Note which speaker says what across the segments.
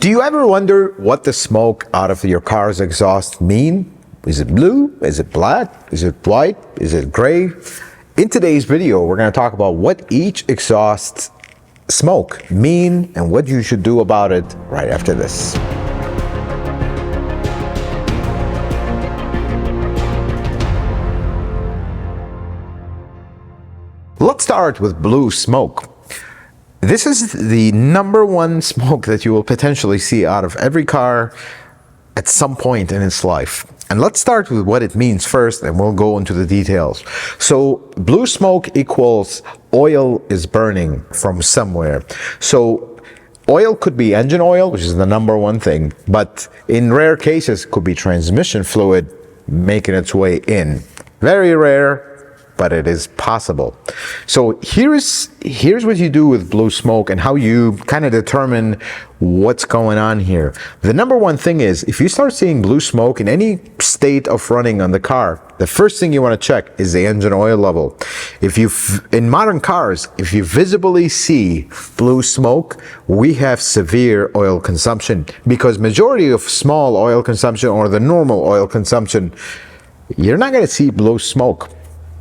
Speaker 1: Do you ever wonder what the smoke out of your car's exhaust mean? Is it blue? Is it black? Is it white? Is it gray? In today's video, we're going to talk about what each exhaust smoke mean and what you should do about it right after this. Let's start with blue smoke. This is the number one smoke that you will potentially see out of every car at some point in its life. And let's start with what it means first, and we'll go into the details. So blue smoke equals oil is burning from somewhere. So oil could be engine oil, which is the number one thing, but in rare cases could be transmission fluid making its way in. Very rare, but it is possible. So here's what you do with blue smoke and how you kind of determine what's going on here. The number one thing is, if you start seeing blue smoke in any state of running on the car, the first thing you want to check is the engine oil level. In modern cars, if you visibly see blue smoke, we have severe oil consumption, because majority of small oil consumption or the normal oil consumption, you're not going to see blue smoke,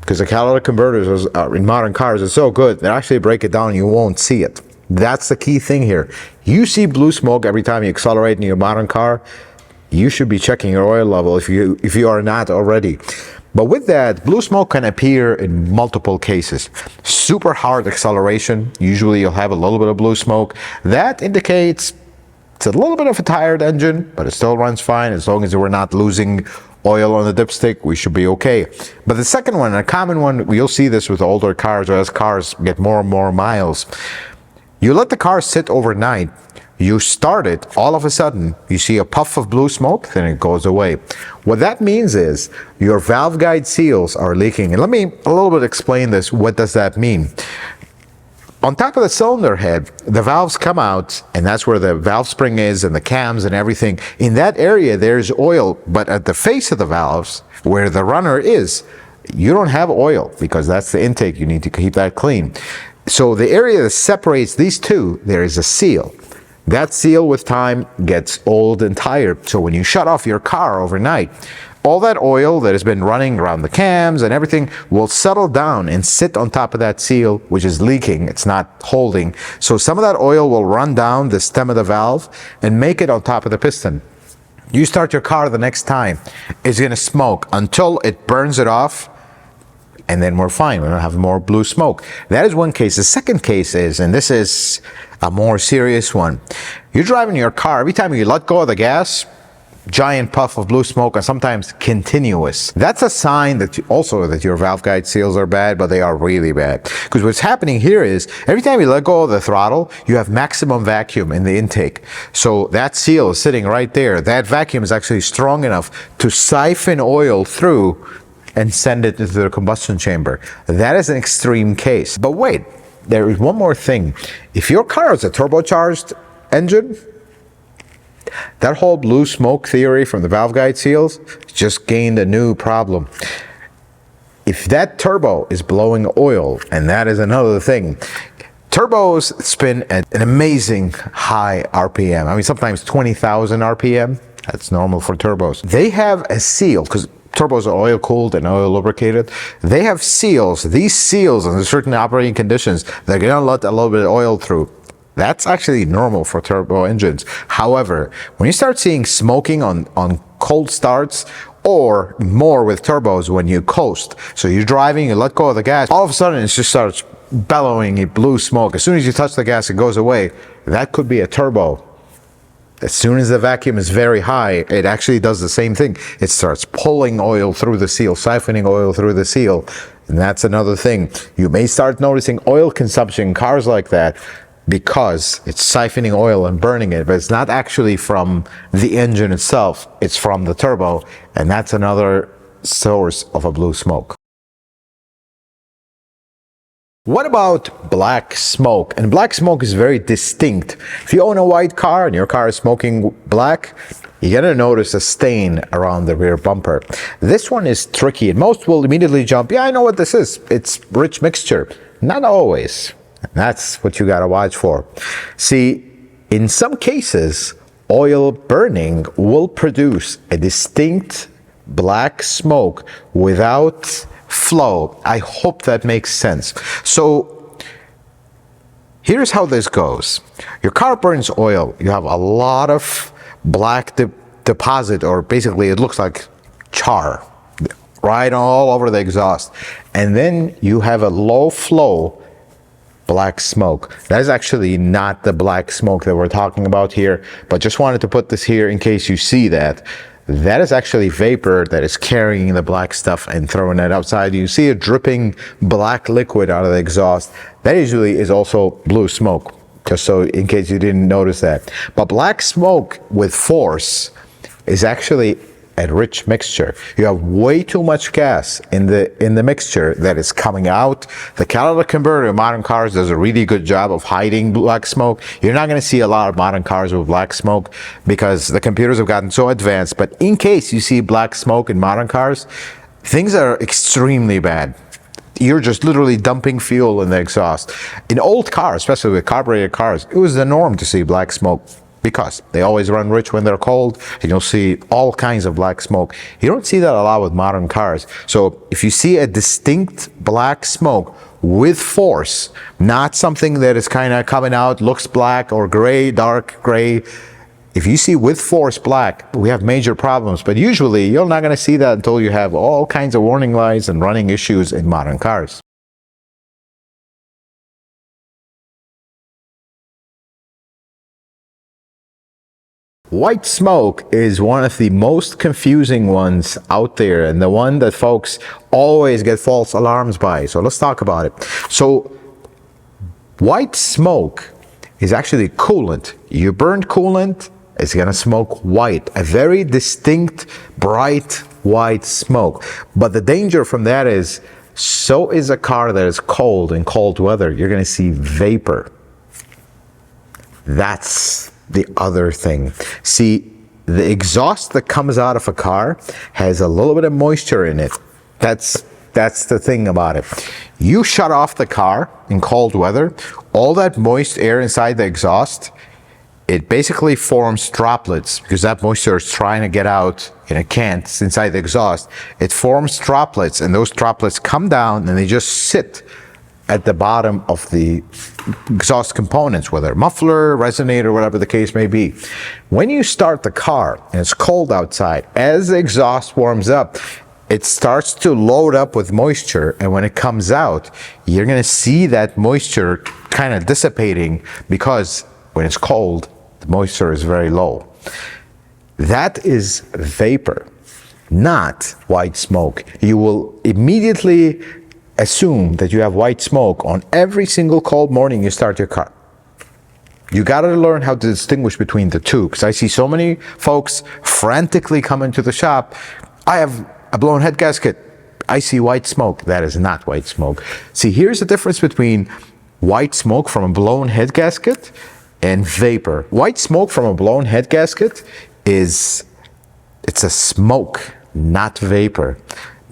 Speaker 1: because the catalytic converters in modern cars are so good that actually break it down and you won't see it. That's the key thing here. You see blue smoke every time you accelerate in your modern car, you should be checking your oil level if you are not already. But with that, blue smoke can appear in multiple cases. Super hard acceleration, usually you'll have a little bit of blue smoke. That indicates it's a little bit of a tired engine, but it still runs fine. As long as we're not losing oil on the dipstick, we should be okay. But the second one, a common one, you'll see this with older cars or as cars get more and more miles. You let the car sit overnight, you start it, all of a sudden you see a puff of blue smoke, then it goes away. What that means is your valve guide seals are leaking. And let me a little bit explain this. What does that mean? On top of the cylinder head, the valves come out, and that's where the valve spring is and the cams and everything. In that area, there's oil, but at the face of the valves, where the runner is, you don't have oil, because that's the intake. You need to keep that clean. So the area that separates these two, there is a seal. That seal with time gets old and tired. So when you shut off your car overnight, all that oil that has been running around the cams and everything will settle down and sit on top of that seal, which is leaking. It's not holding. So some of that oil will run down the stem of the valve and make it on top of the piston. You start your car the next time, it's going to smoke until it burns it off, and then we're fine. We don't have more blue smoke. That is one case. The second case is, and this is a more serious one, you're driving your car, every time you let go of the gas, giant puff of blue smoke, and sometimes continuous. That's a sign that that your valve guide seals are bad, but they are really bad. Because what's happening here is, every time you let go of the throttle, you have maximum vacuum in the intake. So that seal is sitting right there. That vacuum is actually strong enough to siphon oil through and send it into the combustion chamber. That is an extreme case. But wait, there is one more thing. If your car is a turbocharged engine, that whole blue smoke theory from the valve guide seals just gained a new problem. If that turbo is blowing oil, and that is another thing, turbos spin at an amazing high RPM. I mean, sometimes 20,000 RPM. That's normal for turbos. They have a seal, because turbos are oil cooled and oil lubricated. They have seals. These seals, under certain operating conditions, they're going to let a little bit of oil through. That's actually normal for turbo engines. However, when you start seeing smoking on cold starts, or more with turbos when you coast, so you're driving, you let go of the gas, all of a sudden it just starts bellowing blue smoke. As soon as you touch the gas, it goes away. That could be a turbo. As soon as the vacuum is very high, it actually does the same thing. It starts pulling oil through the seal, siphoning oil through the seal. And that's another thing. You may start noticing oil consumption in cars like that, because it's siphoning oil and burning it, but it's not actually from the engine itself, it's from the turbo, and that's another source of a blue smoke. What about black smoke? And black smoke is very distinct. If you own a white car and your car is smoking black, you're gonna notice a stain around the rear bumper. This one is tricky, and most will immediately jump, yeah, I know what this is. It's rich mixture. Not always. That's what you gotta watch for. See, in some cases, oil burning will produce a distinct black smoke without flow. I hope that makes sense. So here's how this goes. Your car burns oil. You have a lot of black deposit, or basically it looks like char, right all over the exhaust. And then you have a low flow black smoke. That is actually not the black smoke that we're talking about here, but just wanted to put this here in case you see that. That is actually vapor that is carrying the black stuff and throwing it outside. You see a dripping black liquid out of the exhaust. That usually is also blue smoke, just so in case you didn't notice that. But black smoke with force is actually a rich mixture. You have way too much gas in the mixture that is coming out. The catalytic converter in modern cars does a really good job of hiding black smoke. You're not going to see a lot of modern cars with black smoke because the computers have gotten so advanced. But in case you see black smoke in modern cars, things are extremely bad. You're just literally dumping fuel in the exhaust. In old cars, especially with carbureted cars, it was the norm to see black smoke, because they always run rich when they're cold, and you'll see all kinds of black smoke. You don't see that a lot with modern cars. So if you see a distinct black smoke with force, not something that is kind of coming out, looks black or gray, dark gray, if you see with force black, we have major problems. But usually you're not going to see that until you have all kinds of warning lights and running issues in modern cars. White smoke is one of the most confusing ones out there, and the one that folks always get false alarms by. So let's talk about it. So white smoke is actually coolant. You burn coolant, it's gonna smoke white, a very distinct, bright white smoke. But the danger from that is, so is a car that is cold in cold weather. You're gonna see vapor. That's the other thing. See, the exhaust that comes out of a car has a little bit of moisture in it. That's the thing about it. You shut off the car in cold weather, all that moist air inside the exhaust, it basically forms droplets because that moisture is trying to get out and it can't. It's inside the exhaust. It forms droplets, and those droplets come down and they just sit at the bottom of the exhaust components, whether muffler, resonator, whatever the case may be. When you start the car and it's cold outside, as the exhaust warms up, it starts to load up with moisture, and when it comes out, you're gonna see that moisture kind of dissipating because when it's cold, the moisture is very low. That is vapor, not white smoke. You will immediately assume that you have white smoke on every single cold morning you start your car. You got to learn how to distinguish between the two, because I see so many folks frantically come into the shop. I have a blown head gasket. I see white smoke. That is not white smoke. See, here's the difference between white smoke from a blown head gasket and vapor. White smoke from a blown head gasket it's a smoke, not vapor,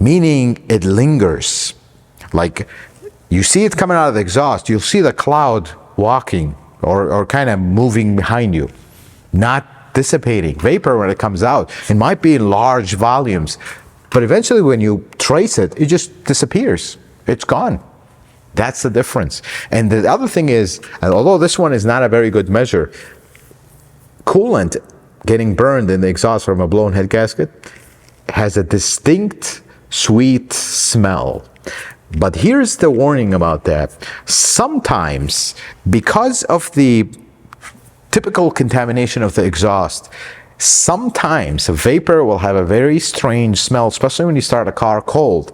Speaker 1: meaning it lingers. Like, you see it coming out of the exhaust, you'll see the cloud walking or kind of moving behind you, not dissipating. Vapor, when it comes out, it might be in large volumes, but eventually when you trace it, it just disappears. It's gone. That's the difference. And the other thing is, although this one is not a very good measure, coolant getting burned in the exhaust from a blown head gasket has a distinct sweet smell. But here's the warning about that. Sometimes, because of the typical contamination of the exhaust, sometimes a vapor will have a very strange smell, especially when you start a car cold.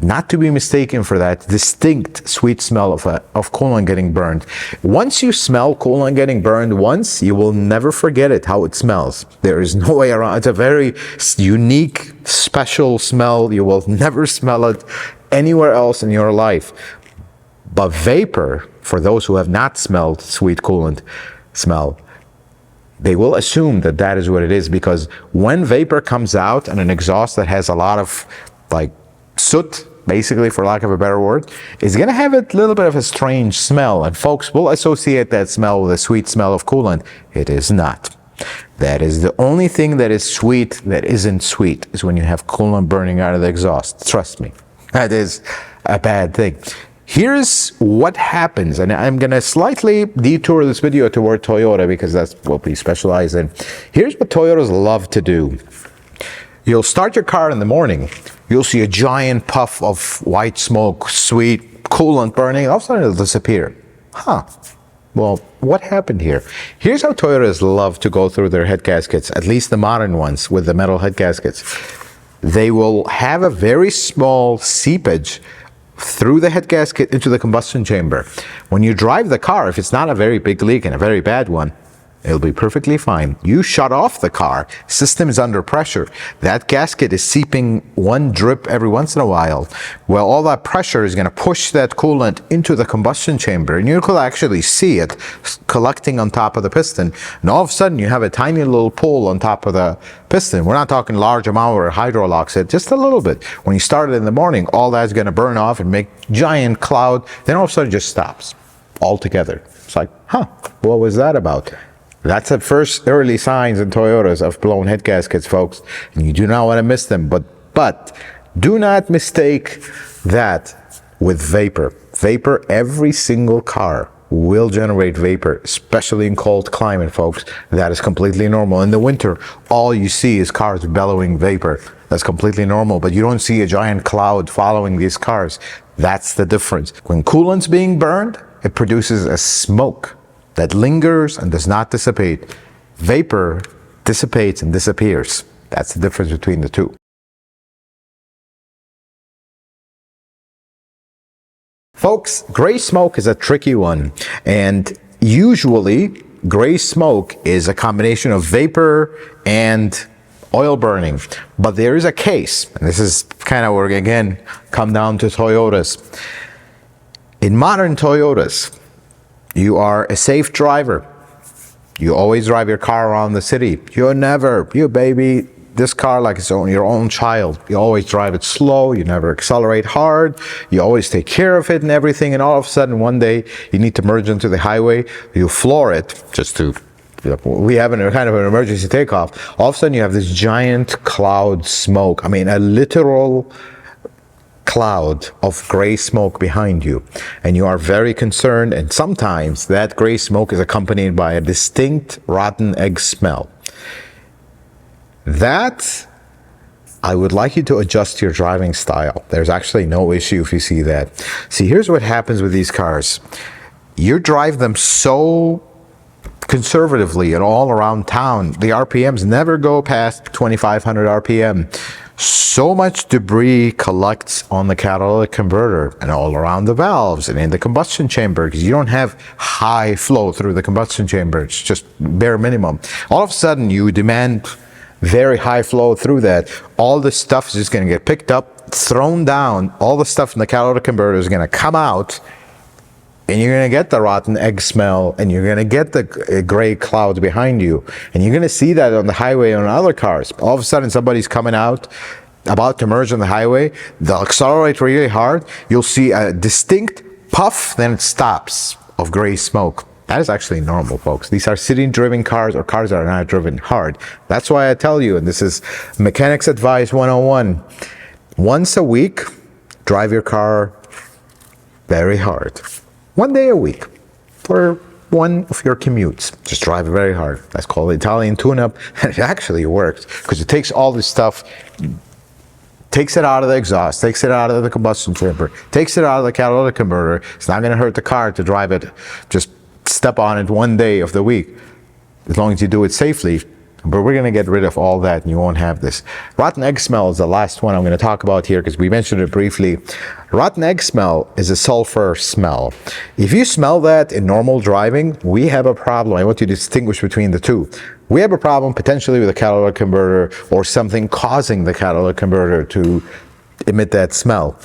Speaker 1: Not to be mistaken for that distinct sweet smell of coolant getting burned. Once you smell coolant getting burned once, you will never forget it, how it smells. There is no way around. It's a very unique, special smell. You will never smell it anywhere else in your life. But vapor, for those who have not smelled sweet coolant smell, they will assume that that is what it is, because when vapor comes out and an exhaust that has a lot of like soot, basically, for lack of a better word, is going to have a little bit of a strange smell, and folks will associate that smell with a sweet smell of coolant. It is not. That is the only thing that is sweet that isn't sweet, is when you have coolant burning out of the exhaust. Trust me, that is a bad thing. Here's what happens, and I'm going to slightly detour this video toward Toyota because that's what we specialize in. Here's what Toyotas love to do. You'll start your car in the morning, you'll see a giant puff of white smoke, sweet coolant burning, all of a sudden it'll disappear. Well, what happened here? Here's how Toyotas love to go through their head gaskets, at least the modern ones with the metal head gaskets. They will have a very small seepage through the head gasket into the combustion chamber. When you drive the car, if it's not a very big leak and a very bad one, it'll be perfectly fine. You shut off the car, system is under pressure. That gasket is seeping one drip every once in a while. Well, all that pressure is going to push that coolant into the combustion chamber, and you could actually see it collecting on top of the piston. And all of a sudden, you have a tiny little pool on top of the piston. We're not talking large amount or hydrolocks it, just a little bit. When you start it in the morning, all that's going to burn off and make giant cloud. Then all of a sudden, it just stops altogether. It's like, what was that about? That's the first early signs in Toyotas of blown head gaskets, folks. And you do not want to miss them. But do not mistake that with vapor. Vapor, every single car will generate vapor, especially in cold climate, folks. That is completely normal. In the winter, all you see is cars bellowing vapor. That's completely normal, but you don't see a giant cloud following these cars. That's the difference. When coolant's being burned, it produces a smoke that lingers and does not dissipate. Vapor dissipates and disappears. That's the difference between the two. Folks, gray smoke is a tricky one, and usually gray smoke is a combination of vapor and oil burning. But there is a case, and this is kind of where we again come down to Toyotas. In modern Toyotas, you are a safe driver. You always drive your car around the city. You baby this car like it's your own child. You always drive it slow. You never accelerate hard. You always take care of it and everything. And all of a sudden, one day, you need to merge into the highway. You floor it just to, we have a kind of an emergency takeoff. All of a sudden, you have this giant cloud smoke. I mean, a literal cloud of gray smoke behind you, and you are very concerned, and sometimes that gray smoke is accompanied by a distinct rotten egg smell. That, I would like you to adjust your driving style. There's actually no issue if you see that. See, here's what happens with these cars. You drive them so conservatively and all around town, the RPMs never go past 2,500 RPM. So much debris collects on the catalytic converter and all around the valves and in the combustion chamber, because you don't have high flow through the combustion chamber. It's just bare minimum. All of a sudden, you demand very high flow through that. All the stuff is just going to get picked up, thrown down. All the stuff in the catalytic converter is going to come out, and you're going to get the rotten egg smell, and you're going to get the gray cloud behind you. And you're going to see that on the highway on other cars. All of a sudden, somebody's coming out, about to merge on the highway. They'll accelerate really hard. You'll see a distinct puff, then it stops, of gray smoke. That is actually normal, folks. These are city-driven cars or cars that are not driven hard. That's why I tell you, and this is Mechanics Advice 101, once a week, drive your car very hard. One day a week for one of your commutes. Just drive it very hard. That's called Italian tune-up. And it actually works because it takes all this stuff, takes it out of the exhaust, takes it out of the combustion chamber, takes it out of the catalytic converter. It's not going to hurt the car to drive it. Just step on it one day of the week, as long as you do it safely. But we're going to get rid of all that, and you won't have this. Rotten egg smell is the last one I'm going to talk about here because we mentioned it briefly. Rotten egg smell is a sulfur smell. If you smell that in normal driving, we have a problem. I want you to distinguish between the two. We have a problem potentially with the catalytic converter or something causing the catalytic converter to emit that smell.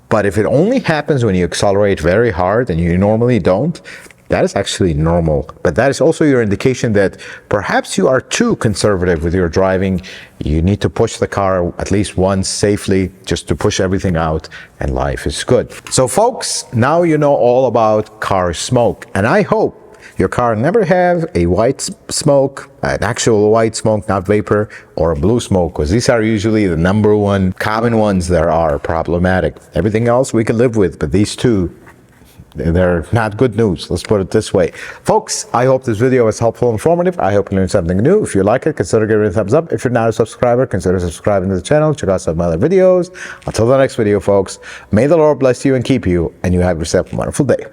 Speaker 1: But if it only happens when you accelerate very hard and you normally don't, that is actually normal. But that is also your indication that perhaps you are too conservative with your driving. You need to push the car at least once safely, just to push everything out, and life is good. So folks, now you know all about car smoke, and I hope your car never have a white smoke, an actual white smoke, not vapor, or a blue smoke, because these are usually the number one common ones that are problematic. Everything else we can live with, but these two, they're not good news. Let's put it this way. Folks, I hope this video was helpful and informative. I hope you learned something new. If you like it, consider giving it a thumbs up. If you're not a subscriber, consider subscribing to the channel. Check out some other videos. Until the next video, folks, may the Lord bless you and keep you, and you have yourself a wonderful day.